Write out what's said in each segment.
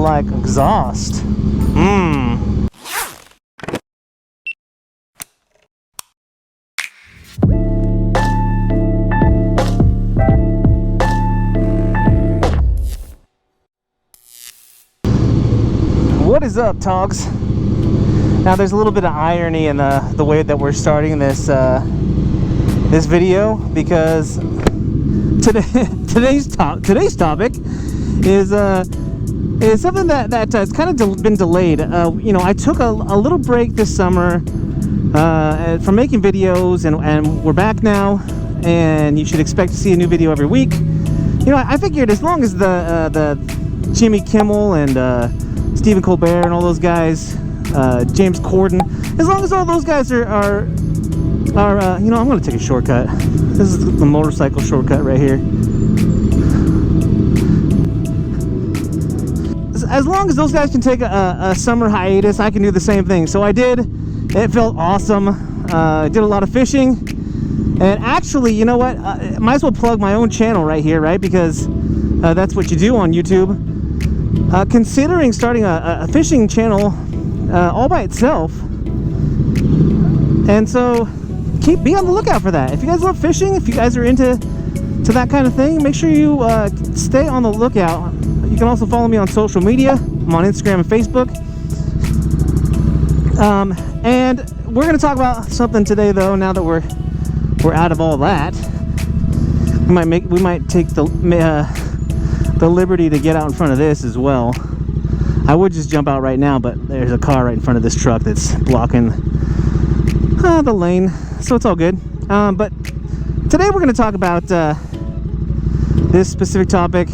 like exhaust. What is up, T.O.Gs? Now there's a little bit of irony in the way that we're starting this this video, because today's topic is something that's kind of been delayed. You know, I took a little break this summer from making videos, and we're back now, and you should expect to see a new video every week. You know, I figured as long as the Jimmy Kimmel and Stephen Colbert and all those guys, James Corden, as long as all those guys are you know, I'm gonna take a shortcut. This is the motorcycle shortcut right here. As long as those guys can take a summer hiatus, I can do the same thing. So I did. It felt awesome. I did a lot of fishing, and actually, you know what? Might as well plug my own channel right here, right? Because that's what you do on YouTube. Considering starting a fishing channel all by itself, and so be on the lookout for that. If you guys love fishing, if you guys are into that kind of thing, make sure you stay on the lookout. You can also follow me on social media. I'm on Instagram and Facebook. And we're going to talk about something today, though. Now that we're out of all that, we might take the liberty to get out in front of this as well. I would just jump out right now, but there's a car right in front of this truck that's blocking the lane, so it's all good. But today we're going to talk about this specific topic,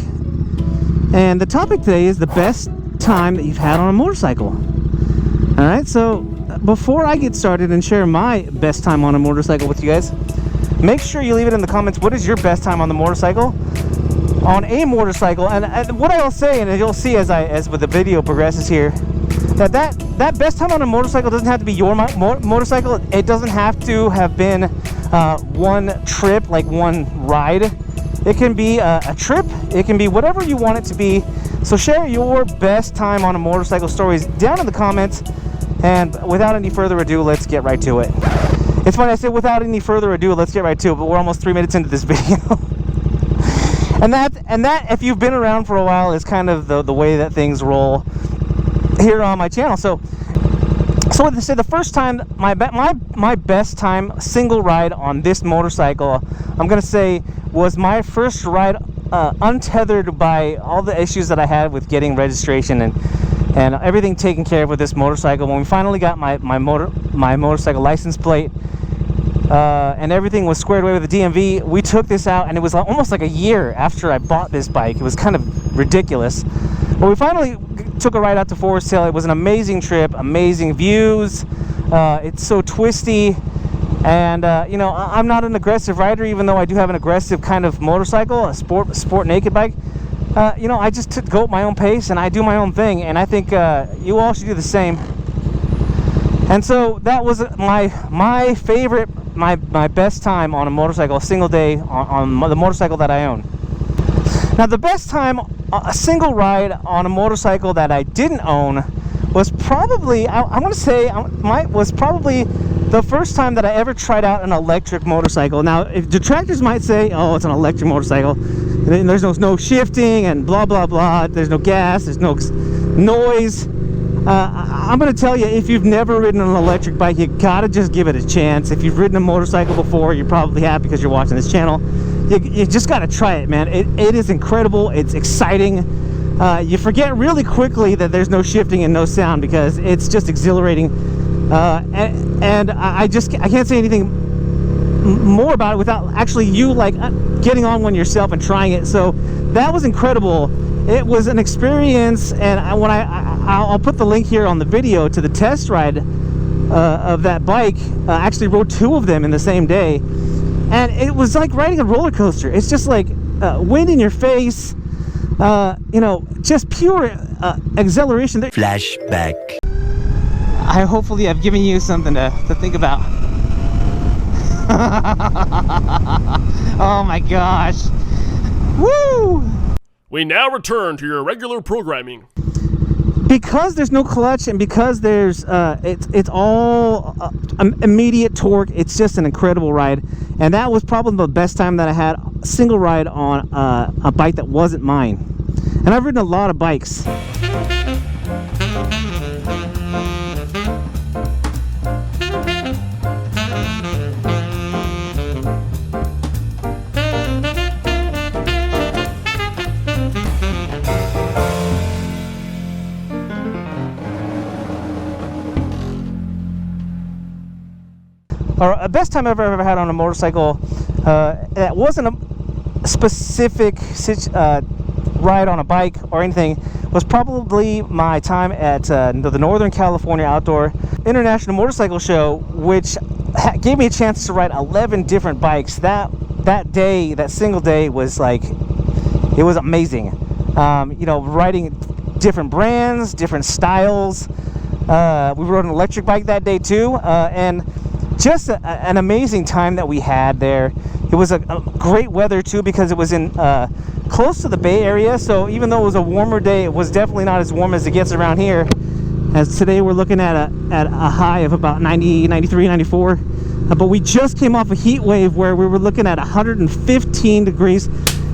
and the topic today is the best time that you've had on a motorcycle. All right, so before I get started and share my best time on a motorcycle with you guys, make sure you leave it in the comments. What is your best time on the motorcycle? On a motorcycle. And what I'll say, and you'll see as with the video progresses here, that best time on a motorcycle doesn't have to be your motorcycle. It doesn't have to have been one trip, like one ride. It can be a trip. It can be whatever you want it to be. So share your best time on a motorcycle stories down in the comments. And without any further ado, let's get right to it. It's funny I said without any further ado, let's get right to it, but we're almost 3 minutes into this video. And that, if you've been around for a while, is kind of the way that things roll here on my channel. So to say the first time, my best time single ride on this motorcycle, I'm gonna say, was my first ride untethered by all the issues that I had with getting registration and everything taken care of with this motorcycle. When we finally got my motorcycle license plate, and everything was squared away with the DMV, we took this out, and it was almost like a year after I bought this bike. It was kind of ridiculous, but we finally took a ride out to Forest Hill. It was an amazing trip, amazing views. It's so twisty, and you know, I'm not an aggressive rider, even though I do have an aggressive kind of motorcycle, a sport naked bike. You know, I just go at my own pace, and I do my own thing, and I think you all should do the same. And so that was my favorite, my best time on a motorcycle, a single day on the motorcycle that I own. Now, the best time, a single ride on a motorcycle that I didn't own, was probably, I'm going to say, was probably the first time that I ever tried out an electric motorcycle. Now, if detractors might say, oh, it's an electric motorcycle, there's no shifting and blah, blah, blah, there's no gas, there's no noise. I'm going to tell you, if you've never ridden an electric bike, you gotta just give it a chance. If you've ridden a motorcycle before, you're probably happy because you're watching this channel. You just gotta try it, man. It is incredible. It's exciting. You forget really quickly that there's no shifting and no sound, because it's just exhilarating. And I can't say anything more about it without actually you getting on one yourself and trying it. So that was incredible. It was an experience, and I'll put the link here on the video to the test ride of that bike. I actually rode 2 of them in the same day, and it was like riding a roller coaster. It's just like wind in your face, you know, just pure exhilaration. Flashback. Hopefully I've given you something to think about. Oh my gosh. Woo! We now return to your regular programming. because there's no clutch, and because there's it's all immediate torque. It's just an incredible ride, and that was probably the best time that I had a single ride on a bike that wasn't mine. And I've ridden a lot of bikes. Or a best time I've ever had on a motorcycle that wasn't a specific ride on a bike or anything was probably my time at the Northern California Outdoor International Motorcycle Show, which gave me a chance to ride 11 different bikes. That day, that single day, was like, it was amazing. You know, riding different brands, different styles. We rode an electric bike that day too, and just an amazing time that we had there. It was a great weather too, because it was in close to the Bay Area, so even though it was a warmer day, it was definitely not as warm as it gets around here. As today we're looking at a high of about 90, 93, 94, but we just came off a heat wave where we were looking at 115 degrees.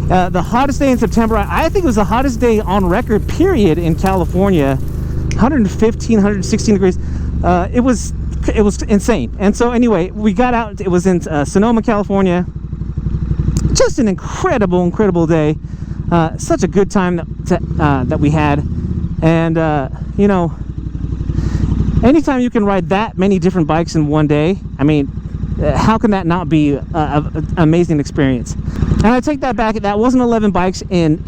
The hottest day in September, I think it was the hottest day on record, period, in California. 115, 116 degrees. It was insane. And so anyway, we got out. It was in Sonoma, California. Just an incredible day. Such a good time that we had. And you know, anytime you can ride that many different bikes in one day, I mean, how can that not be an amazing experience? And I take that back. That wasn't 11 bikes in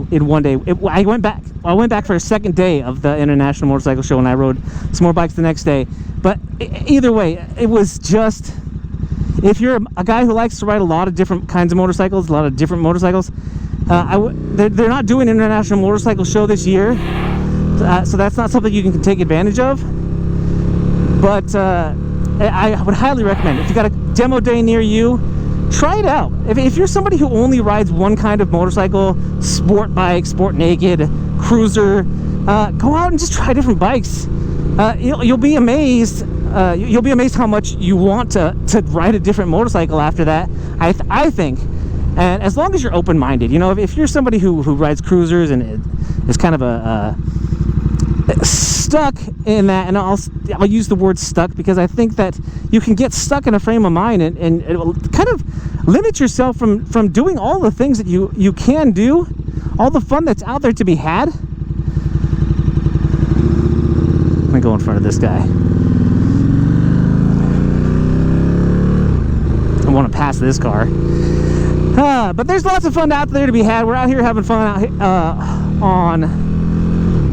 one day. I went back for a second day of the International Motorcycle Show, and I rode some more bikes the next day. But either way, it was just, if you're a guy who likes to ride a lot of different kinds of motorcycles, a lot of different motorcycles, they're not doing an International Motorcycle Show this year, so that's not something you can take advantage of. But I would highly recommend, if you got a demo day near you, try it out. If you're somebody who only rides one kind of motorcycle, sport bike, sport naked, cruiser, go out and just try different bikes. You'll be amazed. You'll be amazed how much you want to ride a different motorcycle after that. I think, and as long as you're open-minded, you know, if you're somebody who rides cruisers and is kind of stuck in that, and I'll use the word stuck because I think that you can get stuck in a frame of mind and it will kind of limit yourself from doing all the things that you can do, all the fun that's out there to be had. I'm gonna go in front of this guy. I want to pass this car. But there's lots of fun out there to be had. We're out here having fun on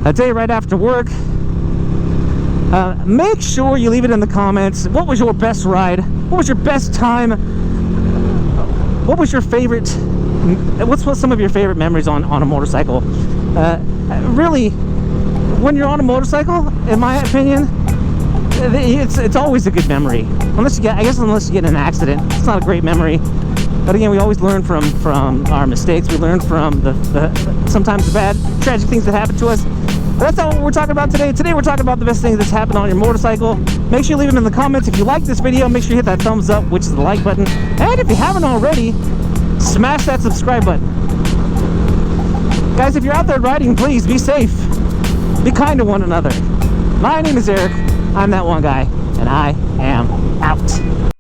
a day right after work. Make sure you leave it in the comments. What was your best ride? What was your best time? What was your favorite? What's some of your favorite memories on a motorcycle? Really, when you're on a motorcycle, in my opinion, it's always a good memory. Unless you get in an accident, it's not a great memory. But again, we always learn from our mistakes. We learn from the sometimes the bad, tragic things that happen to us. But that's not what we're talking about today. Today we're talking about the best things that's happened on your motorcycle. Make sure you leave them in the comments. If you like this video, make sure you hit that thumbs up, which is the like button. And if you haven't already, smash that subscribe button. Guys, if you're out there riding, please be safe. Be kind to one another. My name is Eric. I'm that one guy, and I am out.